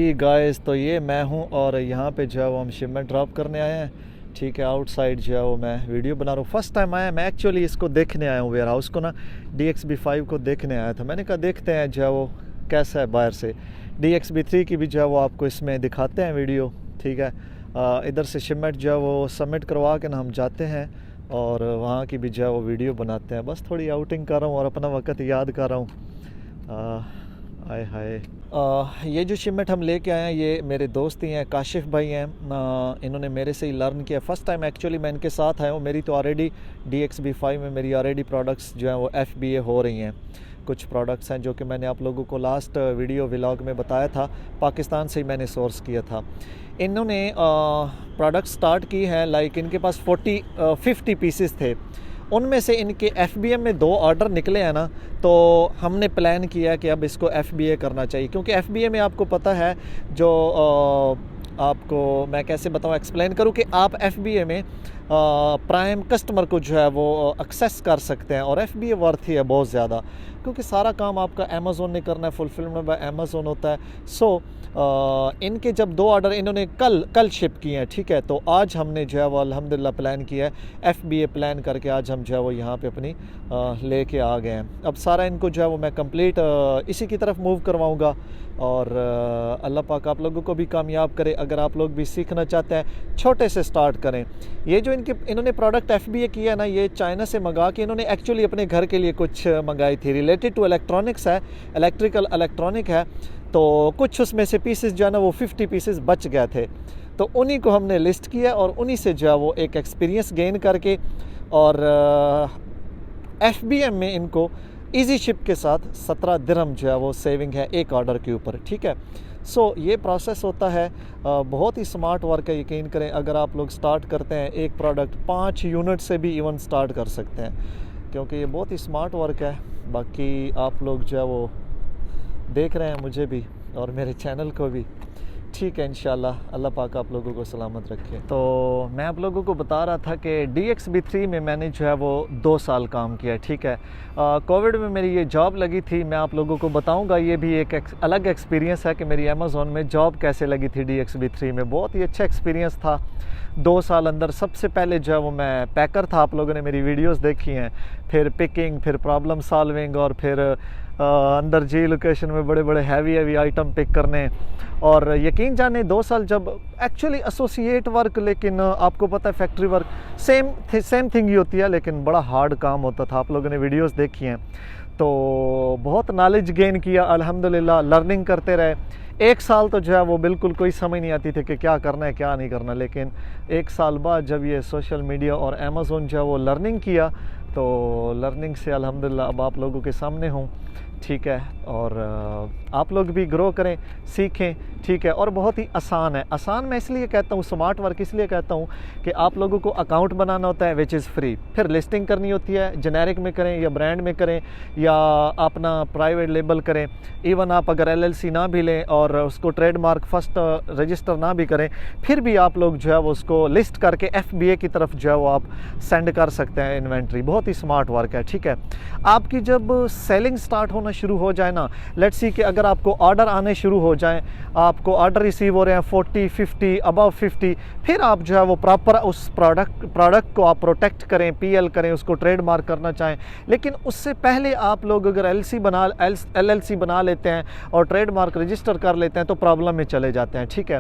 जी guys, तो ये मैं हूँ और यहाँ पे जो है वो हम शिपमेंट ड्रॉप करने आए हैं। ठीक है, आउटसाइड जो है वो मैं वीडियो बना रहा हूँ। फर्स्ट टाइम आया मैं एक्चुअली इसको देखने आया हूँ, वेयर हाउस को ना, DXB5 को देखने आया था। मैंने कहा देखते हैं जो है वो कैसा है बाहर से। DXB3 की भी जो है वो आपको इसमें दिखाते हैं वीडियो। ठीक है, इधर से शिपमेंट जो है वो सबमिट करवा के ना हम जाते हैं और वहाँ की भी जो है वो वीडियो बनाते हैं। बस थोड़ी आउटिंग कर रहा हूँ और अपना वक्त याद कर रहा हूँ। हाय हाय। ये जो शिपमेंट हम लेके आए हैं ये मेरे दोस्त ही हैं, काशिफ भाई हैं। इन्होंने मेरे से ही लर्न किया। फ़र्स्ट टाइम एक्चुअली मैं इनके साथ आया हूँ। मेरी तो ऑलरेडी DXB5 में मेरी ऑलरेडी प्रोडक्ट्स जो हैं वो FBA हो रही हैं। कुछ प्रोडक्ट्स हैं जो कि मैंने आप लोगों को लास्ट वीडियो व्लॉग में बताया था, पाकिस्तान से ही मैंने सोर्स किया था। इन्होंने प्रोडक्ट स्टार्ट की है, लाइक इनके पास 50 पीसेस थे। उनमें से इनके FBA में 2 ऑर्डर निकले हैं ना, तो हमने प्लान किया कि अब इसको FBA करना चाहिए। क्योंकि FBA में आपको पता है जो आपको मैं कैसे बताऊँ, एक्सप्लेन करूँ कि आप FBA में प्राइम कस्टमर को जो है वो एक्सेस कर सकते हैं। और FBA वर्थ ही है बहुत ज़्यादा, क्योंकि सारा काम आपका अमेज़ोन ने करना है, फुलफिलमेंट बाय अमेज़ोन होता है। सो इनके जब 2 ऑर्डर इन्होंने कल शिप किए हैं, ठीक है, तो आज हमने जो है वो अल्हम्दुलिल्लाह प्लान किया है, FBA प्लान करके आज हम जो है वो यहाँ पे अपनी लेके आ गए हैं। अब सारा इनको जो है वो मैं कंप्लीट इसी की तरफ मूव करवाऊँगा और अल्लाह पाक आप लोगों को भी कामयाब करे। अगर आप लोग भी सीखना चाहते हैं, छोटे से स्टार्ट करें। ये जो इन्होंने प्रोडक्ट FBA किया है ना, ये चाइना से मंगा के इन्होंने एक्चुअली अपने घर के लिए कुछ मंगाई थी, रिलेटेड टू इलेक्ट्रॉनिक्स है, इलेक्ट्रिक है। तो कुछ उसमें से पीसेस जो है ना वो 50 पीसेस बच गए थे, तो उन्हीं को हमने लिस्ट किया और उन्हीं से जो है वो एक एक्सपीरियंस गेन करके और FBM में इनको इजी शिप के साथ 17 दिरहम जो है वो सेविंग है एक ऑर्डर के ऊपर। ठीक है, सो ये प्रोसेस होता है, बहुत ही स्मार्ट वर्क है। यकीन करें, अगर आप लोग स्टार्ट करते हैं एक प्रोडक्ट 5 यूनिट से भी इवन स्टार्ट कर सकते हैं, क्योंकि ये बहुत ही स्मार्ट वर्क है। बाकी आप लोग जो है वो देख रहे हैं मुझे भी और मेरे चैनल को भी। ठीक है, इंशाल्लाह अल्लाह पाक आप लोगों को सलामत रखे। तो मैं आप लोगों को बता रहा था कि DXB3 में मैंने जो है वो 2 साल काम किया। ठीक है, कोविड में मेरी ये जॉब लगी थी। मैं आप लोगों को बताऊंगा, ये भी एक अलग एक्सपीरियंस है कि मेरी अमेज़ोन में जॉब कैसे लगी थी। DXB3 में बहुत ही अच्छा एक्सपीरियंस था। 2 साल अंदर सबसे पहले जो है वो मैं पैकर था, आप लोगों ने मेरी वीडियोस देखी हैं, फिर पिकिंग, फिर प्रॉब्लम सॉल्विंग और फिर अंदर जी लोकेशन में बड़े बड़े हैवी आइटम पिक करने। और यकीन जाने 2 साल जब एक्चुअली एसोसिएट वर्क, लेकिन आपको पता है factory work same thing he होती है, लेकिन बड़ा हार्ड काम होता था। आप लोगों ने वीडियोस देखी हैं, तो बहुत नॉलेज गेन किया अल्हम्दुलिल्लाह, लर्निंग करते रहे। 1 साल तो जो है वो बिल्कुल कोई समझ नहीं आती थी कि क्या करना है क्या नहीं करना, लेकिन 1 साल बाद जब ये सोशल मीडिया और अमेज़ोन जो है वो लर्निंग किया, तो लर्निंग से अल्हम्दुलिल्लाह अब आप लोगों के सामने हूँ। ठीक है, और आप लोग भी ग्रो करें, सीखें। ठीक है, और बहुत ही आसान है। आसान मैं इसलिए कहता हूँ, स्मार्ट वर्क इसलिए कहता हूँ कि आप लोगों को अकाउंट बनाना होता है विच इज़ फ्री, फिर लिस्टिंग करनी होती है, जेनेरिक में करें या ब्रांड में करें या अपना प्राइवेट लेबल करें। इवन आप अगर LLC ना भी लें और उसको ट्रेडमार्क फर्स्ट रजिस्टर ना भी करें, फिर भी आप लोग जो है वो उसको लिस्ट करके FBA की तरफ जो है वो आप सेंड कर सकते हैं इन्वेंट्री। बहुत ही स्मार्ट वर्क है। ठीक है, आपकी जब सेलिंग स्टार्ट होना शुरू हो जाए ना, लेट्स सी कि अगर आपको ऑर्डर आने शुरू हो जाएं, आपको ऑर्डर रिसीव हो रहे हैं 40, 50, अबव 50, फिर आप जो है वो प्रॉपर उस प्रोडक्ट को आप प्रोटेक्ट करें, PL करें, उसको ट्रेडमार्क करना चाहें। लेकिन उससे पहले आप लोग अगर LLC बना लेते हैं और ट्रेडमार्क रजिस्टर कर लेते हैं तो प्रॉब्लम में चले जाते हैं। ठीक है,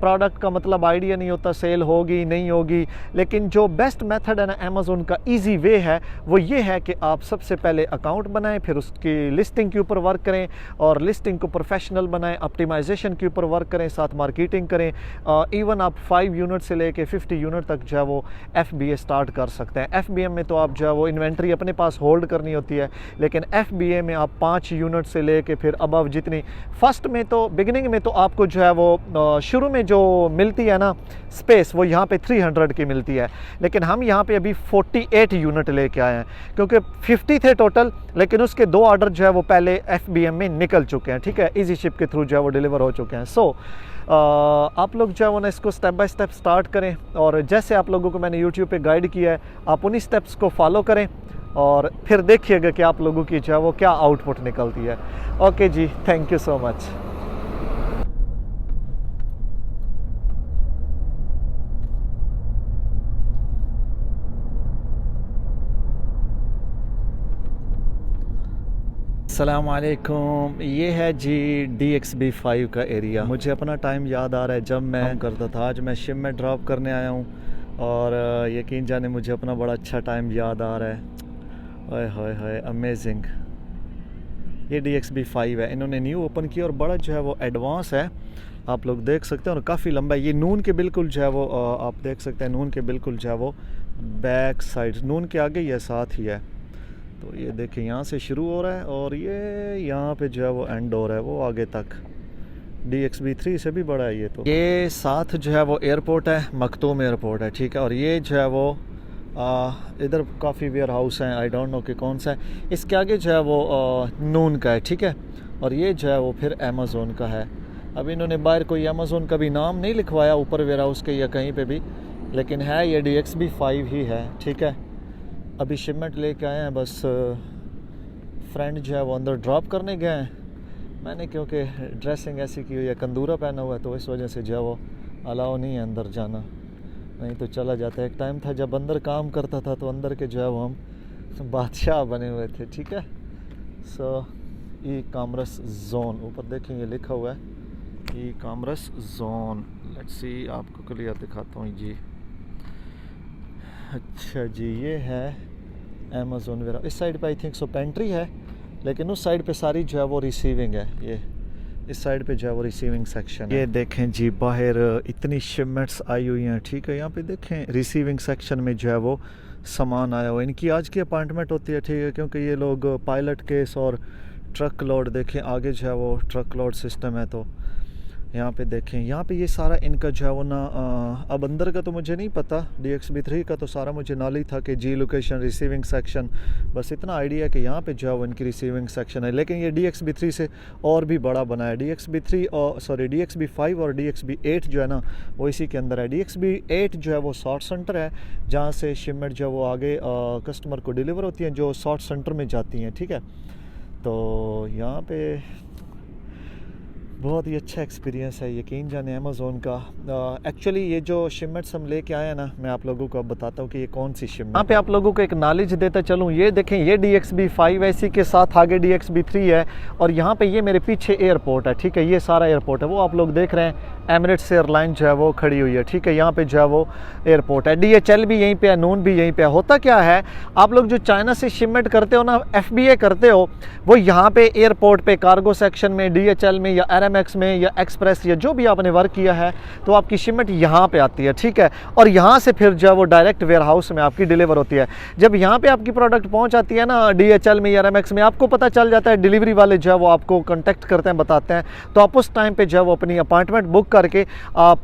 प्रोडक्ट का मतलब आइडिया नहीं होता, सेल होगी नहीं होगी। लेकिन जो बेस्ट मेथड है ना अमेज़ोन का, ईजी वे है, वो ये है कि आप सबसे पहले अकाउंट बनाएं, फिर उसकी लिस्टिंग के ऊपर वर्क करें और लिस्टिंग को प्रोफेशनल बनाएं, ऑप्टिमाइजेशन के ऊपर वर्क करें, साथ मार्केटिंग करें। इवन आप 5 यूनिट से लेके 50 यूनिट तक जो है वो FBA स्टार्ट कर सकते हैं। FBM में तो आप जो है वो इन्वेंट्री अपने पास होल्ड करनी होती है, लेकिन FBA में आप 5 यूनिट से लेके फिर अबव जितनी, फर्स्ट में तो बिगिनिंग में तो आपको जो है वो शुरू में जो मिलती है ना स्पेस, वो यहाँ पे 300 की मिलती है, लेकिन हम यहाँ पे अभी 48 यूनिट लेके आए हैं, क्योंकि 50 थे टोटल, लेकिन उसके 2 ऑर्डर जो है वो पहले FBM में निकल चुके हैं। ठीक है, इजी शिप के थ्रू जो है वो डिलीवर हो चुके हैं। सो आप लोग जो है वो ना इसको स्टेप बाय स्टेप स्टार्ट करें, और जैसे आप लोगों को मैंने YouTube पे गाइड किया है, आप उन्हीं स्टेप्स को फॉलो करें और फिर देखिएगा कि आप लोगों की जो है वो क्या आउटपुट निकलती है। ओके जी, थैंक यू सो मच। अस्सलामुअलैकुम। ये है जी DXB5 का एरिया। मुझे अपना टाइम याद आ रहा है जब मैं काम करता था। आज मैं शिप में ड्रॉप करने आया हूँ और यकीन जाने मुझे अपना बड़ा अच्छा टाइम याद आ रहा है। ओए होए होए, अमेजिंग। ये DXB5 है, इन्होंने न्यू ओपन किया और बड़ा जो है वो एडवांस है, आप लोग देख सकते हैं, और काफ़ी लंबा है। ये नून के बिल्कुल जो है वो आप देख सकते हैं, नून के बिल्कुल जो है वो बैक साइड, नून के आगे ये साथ ही है। तो ये देखिए यहाँ से शुरू हो रहा है और ये यहाँ पे जो है वो एंड हो रहा है वो आगे तक। DXB3 से भी बड़ा है ये। तो ये साथ जो है वो एयरपोर्ट है, मखतूम एयरपोर्ट है, ठीक है। और ये जो है वो इधर काफ़ी वेयर हाउस हैं, आई डोंट नो कि कौन सा है। इसके आगे जो है वो नून का है, ठीक है। और ये जो है वो फिर अमेज़ोन का है। अब इन्होंने बाहर कोई अमेज़ोन का भी नाम नहीं लिखवाया ऊपर वेयर हाउस के या कहीं पे भी, लेकिन है ये DXB5 ही है, ठीक है। अभी शिपमेंट लेके आए हैं, बस फ्रेंड जो है वो अंदर ड्रॉप करने गए हैं। मैंने क्योंकि ड्रेसिंग ऐसी की हुई है, कंदूरा पहना हुआ है, तो इस वजह से जो है वो अलाउ नहीं है अंदर जाना, नहीं तो चला जाता है। एक टाइम था जब अंदर काम करता था तो अंदर के जो है वो हम बादशाह बने हुए थे, ठीक है। सो ई कॉमर्स जोन, ऊपर देखेंगे लिखा हुआ है e commerce zone. Let's see, आपको क्लियर दिखाता हूँ जी। अच्छा जी, ये है अमेज़ोन वेयर। इस साइड पे आई थिंक सो पेंट्री है, लेकिन उस साइड पे सारी जो है वो रिसीविंग है। ये इस साइड पे जो है वो रिसीविंग सेक्शन है। ये देखें जी, बाहर इतनी शिपमेंट्स आई हुई हैं, ठीक है। यहाँ पे देखें रिसीविंग सेक्शन में जो है वो सामान आया हुआ है। इनकी आज की अपॉइंटमेंट होती है, ठीक है, क्योंकि ये लोग पायलट केस और ट्रक लोड, देखें आगे जो है वो ट्रक लोड सिस्टम है। तो यहाँ पे देखें, यहाँ पे ये सारा इनका जो है वो ना अब अंदर का तो मुझे नहीं पता, DXB3 का तो सारा मुझे नॉलेज था कि जी लोकेशन रिसीविंग सेक्शन, बस इतना आइडिया है कि यहाँ पे जो है वो इनकी रिसीविंग सेक्शन है। लेकिन ये DXB3 से और भी बड़ा बना है। DXB3 और DXB5 और DXB8 जो है ना वो इसी के अंदर है। DXB8 जो है वो सॉर्ट सेंटर है, जहाँ से शिपमेंट जो है वो आगे कस्टमर को डिलीवर होती हैं, जो सॉर्ट सेंटर में जाती हैं, ठीक है। तो यहाँ पे बहुत ही अच्छा एक्सपीरियंस है, यकीन जाने अमेज़ोन का। एक्चुअली ये जो शिपमेंट्स हम लेके आए हैं ना, मैं आप लोगों को अब बताता हूँ कि ये कौन सी शिपमेंट। यहाँ पे आप लोगों को एक नॉलेज देता चलूँ। ये देखें, ये DXB5 है, इसी के साथ आगे DXB3 है, और यहाँ पे ये मेरे पीछे एयरपोर्ट है, ठीक है। ये सारा एयरपोर्ट है, वो आप लोग देख रहे हैं एमिरेट्स एयरलाइन जो है वो खड़ी हुई है, ठीक है। यहाँ पे जो है वो एयरपोर्ट है। DHL भी यहीं पे है, नून भी यहीं पे है। होता क्या है, आप लोग जो चाइना से शिपमेंट करते हो ना, FBA करते हो, वो यहाँ पे एयरपोर्ट पे कार्गो सेक्शन में DHL में या RMX में या एक्सप्रेस या जो भी आपने वर्क किया है, तो आपकी शिपमेंट यहाँ पे आती है, ठीक है। और यहाँ से फिर जो है वो डायरेक्ट वेयर हाउस में आपकी डिलीवर होती है। जब यहाँ पे आपकी प्रोडक्ट पहुँच आती है ना DHL में या RMX में, आपको पता चल जाता है, डिलीवरी वाले जो है वो आपको कॉन्टैक्ट करते हैं, बताते हैं। तो आप उस टाइम पे जो है वो अपनी अपॉइंटमेंट बुक करके आप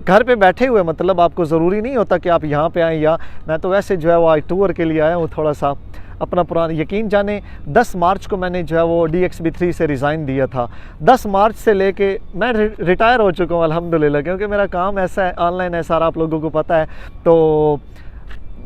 घर पे बैठे हुए, मतलब आपको ज़रूरी नहीं होता कि आप यहाँ पे आएँ, या मैं तो वैसे जो है वो आज टूर के लिए आया हूँ, थोड़ा सा अपना पुराना। यकीन जाने 10 मार्च को मैंने जो है वो DXB3 से रिज़ाइन दिया था। 10 मार्च से लेके मैं रिटायर हो चुका हूँ अल्हम्दुलिल्लाह, क्योंकि मेरा काम ऐसा है, ऑनलाइन है सारा, आप लोगों को पता है। तो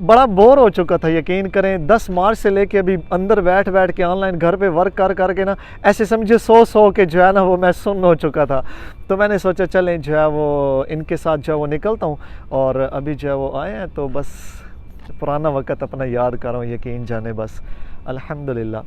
बड़ा बोर हो चुका था, यकीन करें। 10 मार्च से लेके अभी अंदर बैठ के ऑनलाइन घर पे वर्क कर के ना, ऐसे समझे सो के जो है ना वो मैं सुन्न हो चुका था। तो मैंने सोचा चलें जो है वो इनके साथ जो है वो निकलता हूँ, और अभी जो है वो आए हैं, तो बस पुराना वक़्त अपना याद कर रहा हूँ, यकीन जाने, बस अल्हम्दुलिल्लाह।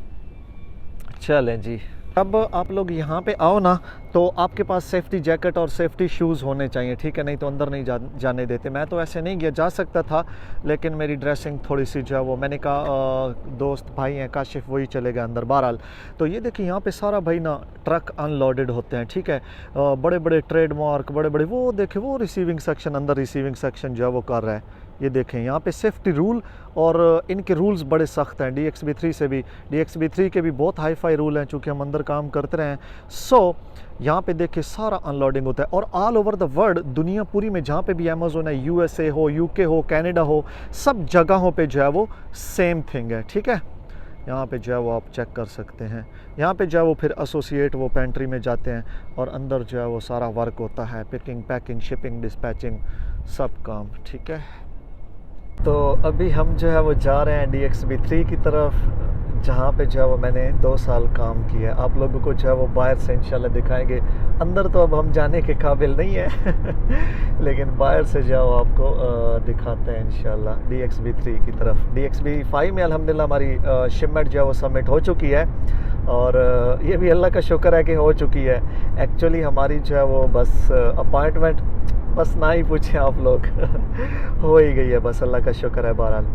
चलें जी, अब आप लोग यहाँ पे आओ ना, तो आपके पास सेफ्टी जैकेट और सेफ्टी शूज़ होने चाहिए, ठीक है, नहीं तो अंदर नहीं जाने देते। मैं तो ऐसे नहीं गया, जा सकता था, लेकिन मेरी ड्रेसिंग थोड़ी सी जो है वो, मैंने कहा दोस्त भाई हैं काशिफ, वही चले गए अंदर। बहरहाल, तो ये देखिए यहाँ पे सारा भाई ना ट्रक अनलोडेड होते हैं, ठीक है। बड़े बड़े ट्रेडमार्क, बड़े बड़े, वो देखे वो रिसीविंग सेक्शन, अंदर रिसीविंग सेक्शन जो है वो कर रहा है। ये देखें यहाँ पे सेफ्टी रूल, और इनके रूल्स बड़े सख्त हैं। DXB3 से भी, DXB3 के भी बहुत हाई फाई रूल हैं, चूँकि हम अंदर काम करते रहे हैं। सो यहाँ पे देखिए सारा अनलोडिंग होता है, और ऑल ओवर द वर्ल्ड, दुनिया पूरी में जहाँ पे भी अमेज़ोन है, USA हो, UK हो, कनाडा हो, सब जगहों पे जो है वो सेम थिंग है, ठीक है। यहाँ पे जो है वो आप चेक कर सकते हैं। यहाँ पे जो है वो फिर एसोसिएट वो पेंट्री में जाते हैं, और अंदर जो है वो सारा वर्क होता है, पिकिंग, पैकिंग, शिपिंग, डिस्पैचिंग, सब काम, ठीक है। तो अभी हम जो है वो जा रहे हैं DXB3 की तरफ, जहाँ पे जो है वो मैंने 2 साल काम किया है। आप लोगों को जो है वो बाहर से इंशाल्लाह दिखाएंगे, अंदर तो अब हम जाने के काबिल नहीं है लेकिन बाहर से जो है वो आपको दिखाते हैं इंशाल्लाह DXB3 की तरफ। DXB5 में अल्हम्दुलिल्लाह हमारी शिपमेंट जो है वो सबमिट हो चुकी है, और ये भी अल्लाह का शुक्र है कि हो चुकी है। एक्चुअली हमारी जो है वो बस अपॉइंटमेंट बस ना ही पूछें आप लोग हो ही गई है, बस अल्लाह का शुक्र है बहरहाल।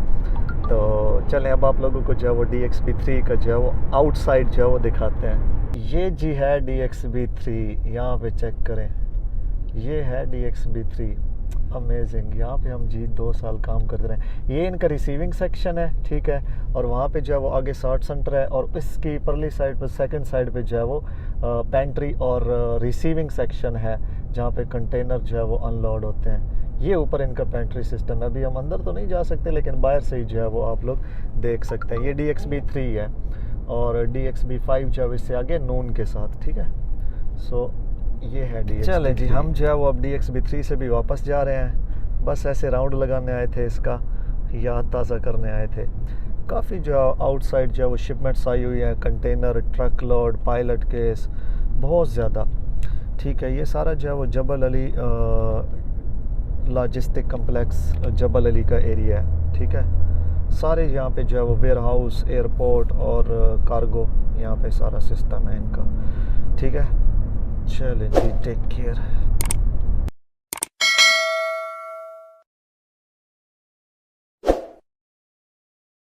तो चलें अब आप लोगों को जो है वो DXB3 का जो है वो आउटसाइड जो है वो दिखाते हैं। ये जी है DXB3, यहाँ पे चेक करें, ये है DXB3 अमेजिंग। यहाँ पे हम जी 2 साल काम करते रहे। ये इनका रिसीविंग सेक्शन है, ठीक है, और वहाँ पे जो है वो आगे सॉर्ट सेंटर है, और इसकी परली साइड पर सेकंड साइड पे जो है वो पेंट्री और रिसीविंग सेक्शन है, जहाँ पे कंटेनर जो है वो अनलोड होते हैं। ये ऊपर इनका पेंट्री सिस्टम है। अभी हम अंदर तो नहीं जा सकते, लेकिन बाहर से ही जो है वो आप लोग देख सकते हैं। ये DXB3 है, और DXB5 जो है इससे आगे नून के साथ, ठीक है। सो ये है DXB3। चलें जी, हम जो है वो अब DXB3 से भी वापस जा रहे हैं। बस ऐसे राउंड लगाने आए थे, इसका याद ताज़ा करने आए थे। काफ़ी जो है आउटसाइड जो है वो शिपमेंट्स आई हुई हैं, container, truck load, pilot case, बहुत ज़्यादा, ठीक है। ये सारा जो है वो जबल अली लॉजिस्टिक कम्प्लेक्स जबल अली का एरिया है, ठीक है। सारे यहाँ पे जो है वो वेयर हाउस, एयरपोर्ट और कार्गो, यहाँ पे सारा सिस्टम है इनका, ठीक है। चलें जी, टेक केयर।